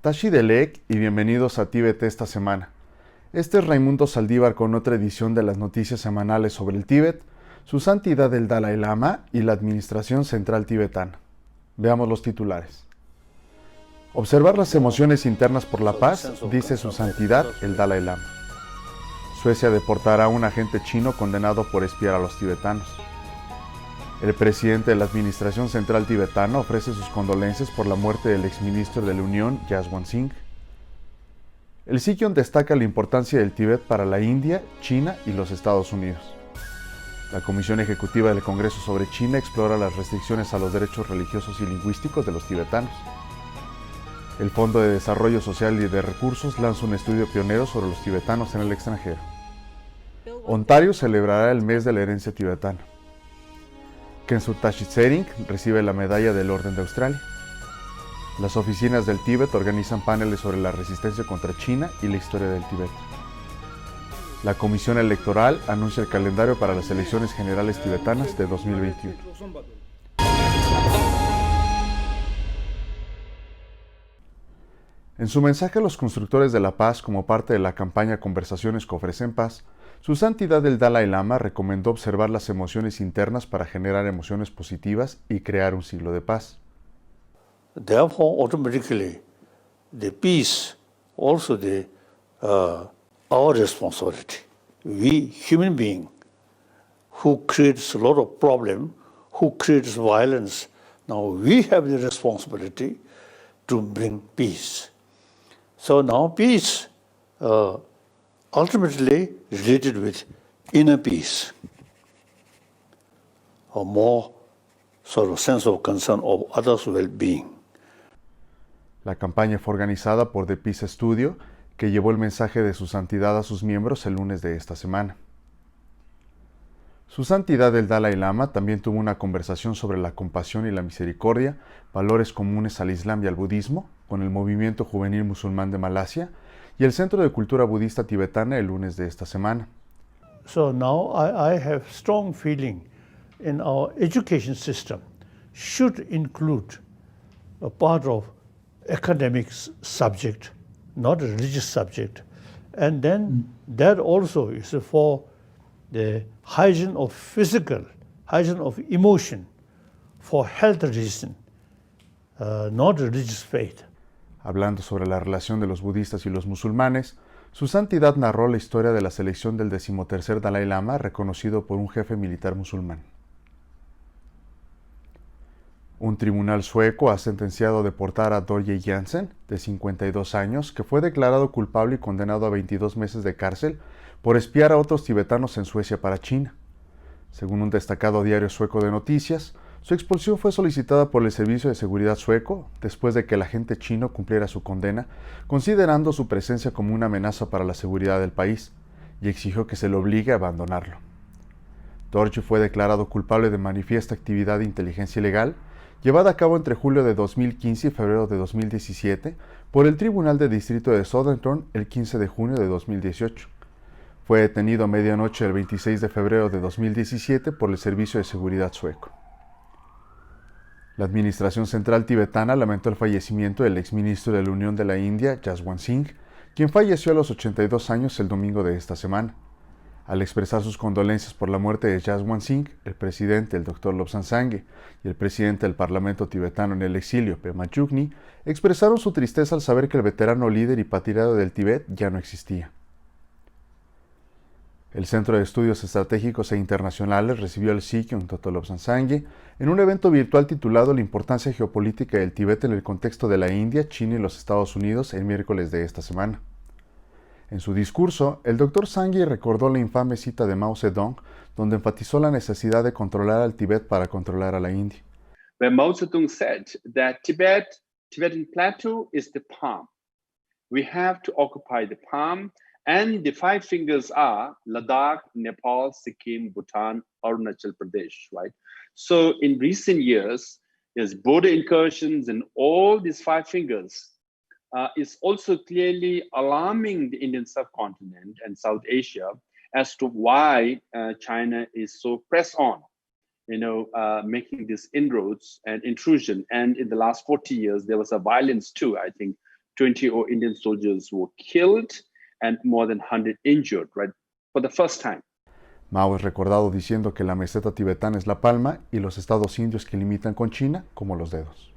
Tashi Delek y bienvenidos a Tíbet esta semana. Este es Raimundo Saldívar con otra edición de las noticias semanales sobre el Tíbet, su santidad el Dalai Lama y la Administración Central Tibetana. Veamos los titulares. Observar las emociones internas por la paz, dice su santidad el Dalai Lama. Suecia deportará a un agente chino condenado por espiar a los tibetanos. El presidente de la Administración Central Tibetana ofrece sus condolencias por la muerte del exministro de la Unión, Jaswant Singh. El Sikyon destaca la importancia del Tíbet para la India, China y los Estados Unidos. La Comisión Ejecutiva del Congreso sobre China explora las restricciones a los derechos religiosos y lingüísticos de los tibetanos. El Fondo de Desarrollo Social y de Recursos lanza un estudio pionero sobre los tibetanos en el extranjero. Ontario celebrará el mes de la herencia tibetana. Kensur Tashi Tsering recibe la medalla del Orden de Australia. Las oficinas del Tíbet organizan paneles sobre la resistencia contra China y la historia del Tíbet. La Comisión Electoral anuncia el calendario para las elecciones generales tibetanas de 2021. En su mensaje a los constructores de la paz como parte de la campaña Conversaciones que ofrecen paz, su santidad el Dalai Lama recomendó observar las emociones internas para generar emociones positivas y crear un siglo de paz. Therefore, automatically, the peace also our responsibility. We human being who creates a lot of problem, who creates violence, now we have the responsibility to bring peace. So now peace ultimately related with inner peace, a more sort of sense of concern of others' well-being. La campaña fue organizada por The Peace Studio, que llevó el mensaje de su santidad a sus miembros el lunes de esta semana. Su santidad el Dalai Lama también tuvo una conversación sobre la compasión y la misericordia, valores comunes al Islam y al budismo, con el movimiento juvenil musulmán de Malasia y el Centro de Cultura Budista Tibetana el lunes de esta semana. So now I have strong feeling in our education system should include a part of academic subject, not a religious subject. And then that also is for the hygiene of physical, hygiene of emotion, for health reason, not religious faith. Hablando sobre la relación de los budistas y los musulmanes, su santidad narró la historia de la selección del 13º Dalai Lama, reconocido por un jefe militar musulmán. Un tribunal sueco ha sentenciado a deportar a Dorje Jansen, de 52 años, que fue declarado culpable y condenado a 22 meses de cárcel por espiar a otros tibetanos en Suecia para China. Según un destacado diario sueco de noticias, su expulsión fue solicitada por el Servicio de Seguridad sueco después de que el agente chino cumpliera su condena, considerando su presencia como una amenaza para la seguridad del país, y exigió que se le obligue a abandonarlo. Dorje fue declarado culpable de manifiesta actividad de inteligencia ilegal, llevada a cabo entre julio de 2015 y febrero de 2017 por el Tribunal de Distrito de Södertörn el 15 de junio de 2018. Fue detenido a medianoche del 26 de febrero de 2017 por el Servicio de Seguridad sueco. La Administración Central Tibetana lamentó el fallecimiento del exministro de la Unión de la India, Jaswant Singh, quien falleció a los 82 años el domingo de esta semana. Al expresar sus condolencias por la muerte de Jaswant Singh, el presidente, el Dr. Lobsang Sangye, y el presidente del Parlamento tibetano en el exilio, Pema Chudni, expresaron su tristeza al saber que el veterano líder y patriarca del Tíbet ya no existía. El Centro de Estudios Estratégicos e Internacionales recibió al Sikyon Dr. Lobsang Sangye en un evento virtual titulado La importancia geopolítica del Tíbet en el contexto de la India, China y los Estados Unidos el miércoles de esta semana. En su discurso, el Dr. Sangye recordó la infame cita de Mao Zedong, donde enfatizó la necesidad de controlar al Tíbet para controlar a la India. Where Mao Zedong said that Tibetan plateau is the palm. We have to occupy the palm, and the five fingers are Ladakh, Nepal, Sikkim, Bhutan, Arunachal Pradesh, right? So in recent years, there's border incursions in all these five fingers. Is also clearly alarming the Indian subcontinent and South Asia as to why China is so pressed on, making these inroads and intrusion. And in the last 40 years, there was a violence too, I think, 20 Indian soldiers were killed and more than 100 injured, right, for the first time. Mao es recordado diciendo que la meseta tibetana es la palma y los estados indios que limitan con China como los dedos.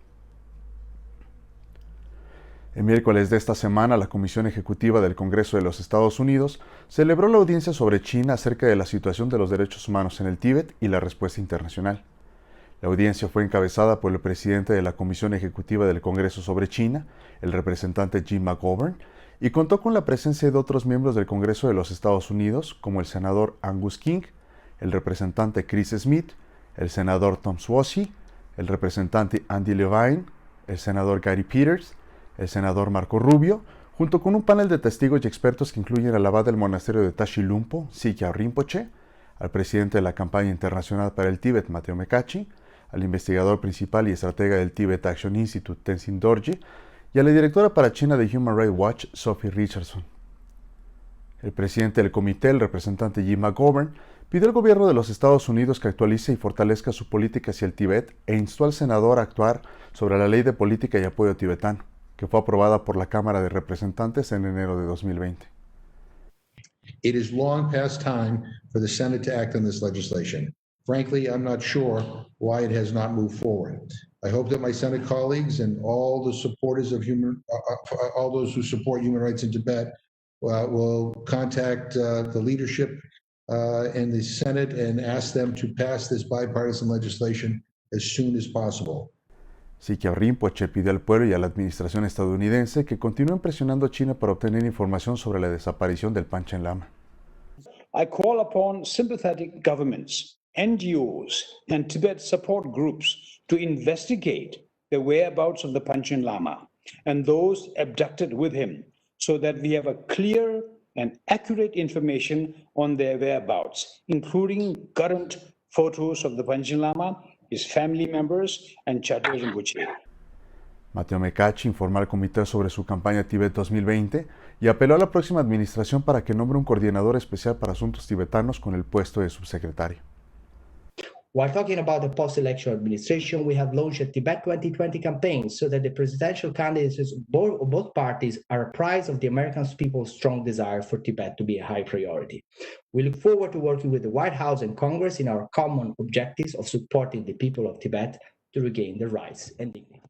El miércoles de esta semana, la Comisión Ejecutiva del Congreso de los Estados Unidos celebró la audiencia sobre China acerca de la situación de los derechos humanos en el Tíbet y la respuesta internacional. La audiencia fue encabezada por el presidente de la Comisión Ejecutiva del Congreso sobre China, el representante Jim McGovern, y contó con la presencia de otros miembros del Congreso de los Estados Unidos, como el senador Angus King, el representante Chris Smith, el senador Tom Suozzi, el representante Andy Levine, el senador Gary Peters, el senador Marco Rubio, junto con un panel de testigos y expertos que incluyen al abad del monasterio de Tashi Lumpo, Sikya Rinpoche, al presidente de la campaña internacional para el Tíbet, Matteo Mekachi, al investigador principal y estratega del Tibet Action Institute, Tenzin Dorje, y a la directora para China de Human Rights Watch, Sophie Richardson. El presidente del comité, el representante Jim McGovern, pidió al gobierno de los Estados Unidos que actualice y fortalezca su política hacia el Tíbet e instó al senador a actuar sobre la Ley de Política y Apoyo Tibetano, que fue aprobada por la Cámara de Representantes en enero de 2020. It is long past time for the Senate to act on this legislation. Frankly, I'm not sure why it has not moved forward. I hope that my Senate colleagues and all the supporters of all those who support human rights in Tibet will contact the leadership in the Senate and ask them to pass this bipartisan legislation as soon as possible. Sikya Rinpoche pidió al pueblo y a la administración estadounidense que continúen presionando a China para obtener información sobre la desaparición del Panchen Lama. I call upon sympathetic governments, NGOs, and Tibet support groups to investigate the whereabouts of the Panchen Lama and those abducted with him so that we have a clear and accurate information on their whereabouts, including current photos of the Panchen Lama, his family members, and Chador Rinpoche. Matteo Mekachi informó al comité sobre su campaña Tibet 2020 y apeló a la próxima administración para que nombre un coordinador especial para asuntos tibetanos con el puesto de subsecretario. While talking about the post-election administration, we have launched a Tibet 2020 campaign so that the presidential candidates of both parties are apprised of the American people's strong desire for Tibet to be a high priority. We look forward to working with the White House and Congress in our common objectives of supporting the people of Tibet to regain their rights and dignity.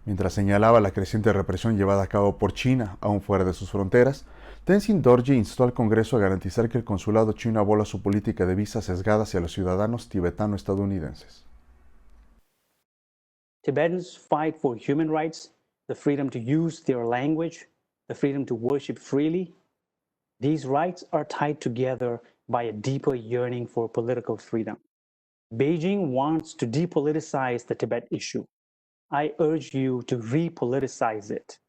Mientras señalaba la creciente represión llevada a cabo por China, aún fuera de sus fronteras, Tenzin Dorje instó al Congreso a garantizar que el consulado chino abola su política de visas sesgada hacia los ciudadanos tibetano-estadounidenses. Tibetans fight for human rights, the freedom to use their language, the freedom to worship freely. These rights are tied together by a deeper yearning for political freedom. Beijing wants to depoliticize the Tibet issue. I urge you to repoliticize it.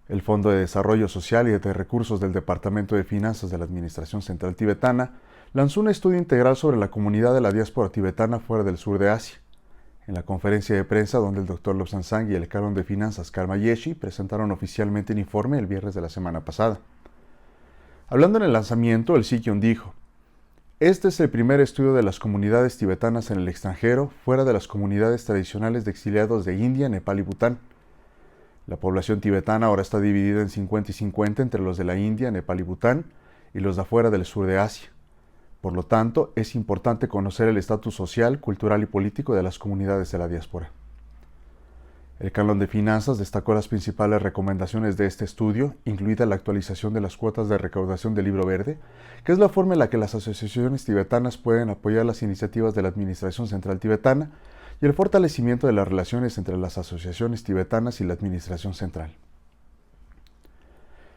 El Fondo de Desarrollo Social y de Recursos del Departamento de Finanzas de la Administración Central Tibetana lanzó un estudio integral sobre la comunidad de la diáspora tibetana fuera del sur de Asia. En la conferencia de prensa donde el Dr. Lobsang Sang y el Canon de Finanzas Karma Yeshi presentaron oficialmente el informe el viernes de la semana pasada. Hablando en el lanzamiento, el Sikyong dijo: "Este es el primer estudio de las comunidades tibetanas en el extranjero fuera de las comunidades tradicionales de exiliados de India, Nepal y Bután. La población tibetana ahora está dividida en 50 y 50 entre los de la India, Nepal y Bután y los de afuera del sur de Asia. Por lo tanto, es importante conocer el estatus social, cultural y político de las comunidades de la diáspora". El Canon de Finanzas destacó las principales recomendaciones de este estudio, incluida la actualización de las cuotas de recaudación del Libro Verde, que es la forma en la que las asociaciones tibetanas pueden apoyar las iniciativas de la Administración Central Tibetana, y el fortalecimiento de las relaciones entre las asociaciones tibetanas y la Administración Central.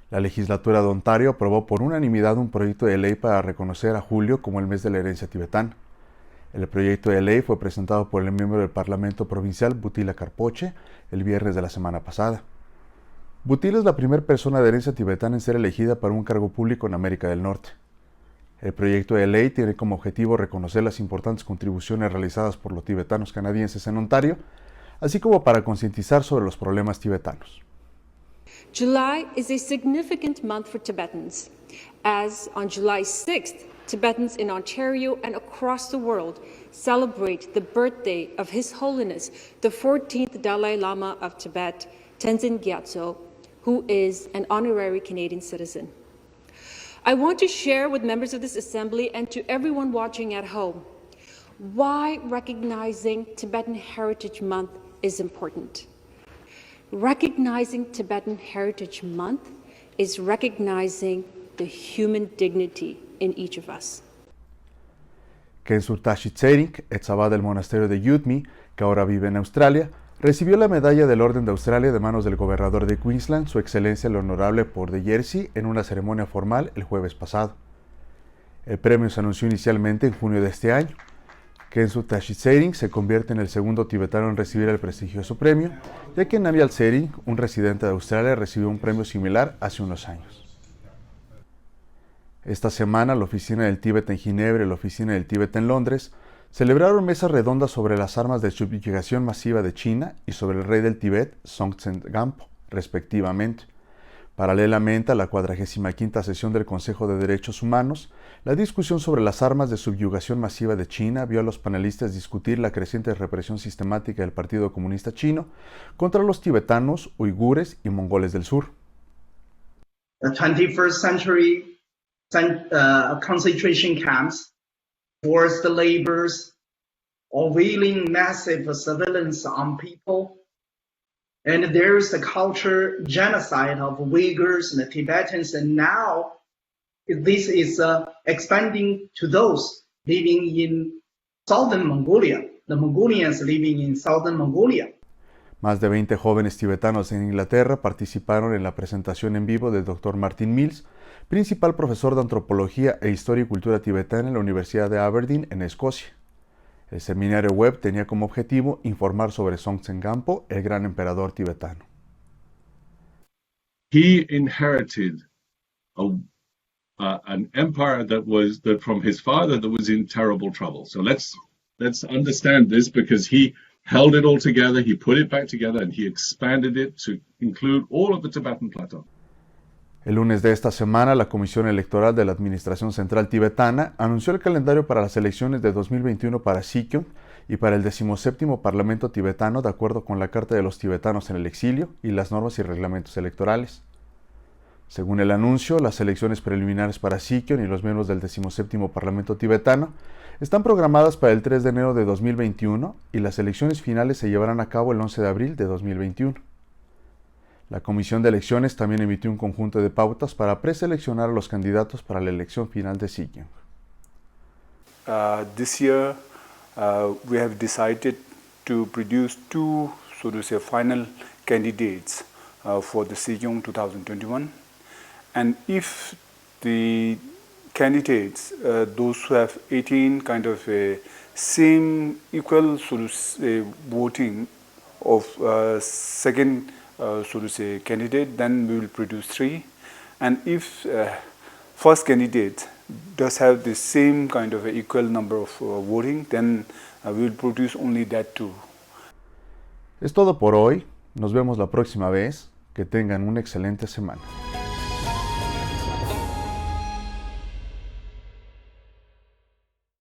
La legislatura de Ontario aprobó por unanimidad un proyecto de ley para reconocer a julio como el mes de la herencia tibetana. El proyecto de ley fue presentado por el miembro del Parlamento Provincial Butila Karpoche el viernes de la semana pasada. Butila es la primera persona de herencia tibetana en ser elegida para un cargo público en América del Norte. El proyecto de ley tiene como objetivo reconocer las importantes contribuciones realizadas por los tibetanos canadienses en Ontario, así como para concientizar sobre los problemas tibetanos. July is a significant month for Tibetans, as on July 6th, Tibetans in Ontario and across the world celebrate the birthday of His Holiness, the 14th Dalai Lama of Tibet, Tenzin Gyatso, who is an honorary Canadian citizen. I want to share with members of this Assembly and to everyone watching at home why recognizing Tibetan Heritage Month is important. Recognizing Tibetan Heritage Month is recognizing the human dignity in each of us. Kensur Tashi Tsering, ex abad del monasterio de Yudmi, que ahora vive en Australia, recibió la medalla del Orden de Australia de manos del gobernador de Queensland, Su Excelencia el Honorable Port de Jersey, en una ceremonia formal el jueves pasado. El premio se anunció inicialmente en junio de este año. Kensur Tashi Tsering se convierte en el segundo tibetano en recibir el prestigioso premio, ya que Namgyal Tsering, un residente de Australia, recibió un premio similar hace unos años. Esta semana, la Oficina del Tíbet en Ginebra y la Oficina del Tíbet en Londres celebraron mesas redondas sobre las armas de subyugación masiva de China y sobre el rey del Tíbet, Songtsen Gampo, respectivamente. Paralelamente a la 45ª sesión del Consejo de Derechos Humanos, la discusión sobre las armas de subyugación masiva de China vio a los panelistas discutir la creciente represión sistemática del Partido Comunista Chino contra los tibetanos, uigures y mongoles del sur. The 21st century concentration camps, forced labors, unveiling massive surveillance on people, and there's the culture genocide of Uyghurs and the Tibetans, and now this is expanding to those living in southern Mongolia, the Mongolians living in southern Mongolia. Más de 20 jóvenes tibetanos en Inglaterra participaron en la presentación en vivo del Dr. Martin Mills, principal profesor de Antropología e Historia y Cultura Tibetana en la Universidad de Aberdeen, en Escocia. El seminario web tenía como objetivo informar sobre Songtsen Gampo, el gran emperador tibetano. He inherited an empire that from his father that was in terrible trouble. So let's understand this, because he held it all together, he put it back together, and he expanded it to include all of the Tibetan plateau. El lunes de esta semana, la Comisión Electoral de la Administración Central Tibetana anunció el calendario para las elecciones de 2021 para Sikkim y para el 17º Parlamento Tibetano, de acuerdo con la Carta de los Tibetanos en el Exilio y las normas y reglamentos electorales. Según el anuncio, las elecciones preliminares para Sikkim y los miembros del 17º Parlamento Tibetano están programadas para el 3 de enero de 2021 y las elecciones finales se llevarán a cabo el 11 de abril de 2021. La Comisión de Elecciones también emitió un conjunto de pautas para preseleccionar a los candidatos para la elección final de Sikkim. This year, we have decided to produce two, so to say, final candidates for the Sikkim 2021. And if the candidates, those who have 18 kind of same equal, so to say, voting of second, so to say, candidate, then we will produce 3. And if first candidate does have the same kind of equal number of voting, then we will produce only that 2. Es todo por hoy. Nos vemos la próxima vez. Que tengan una excelente semana.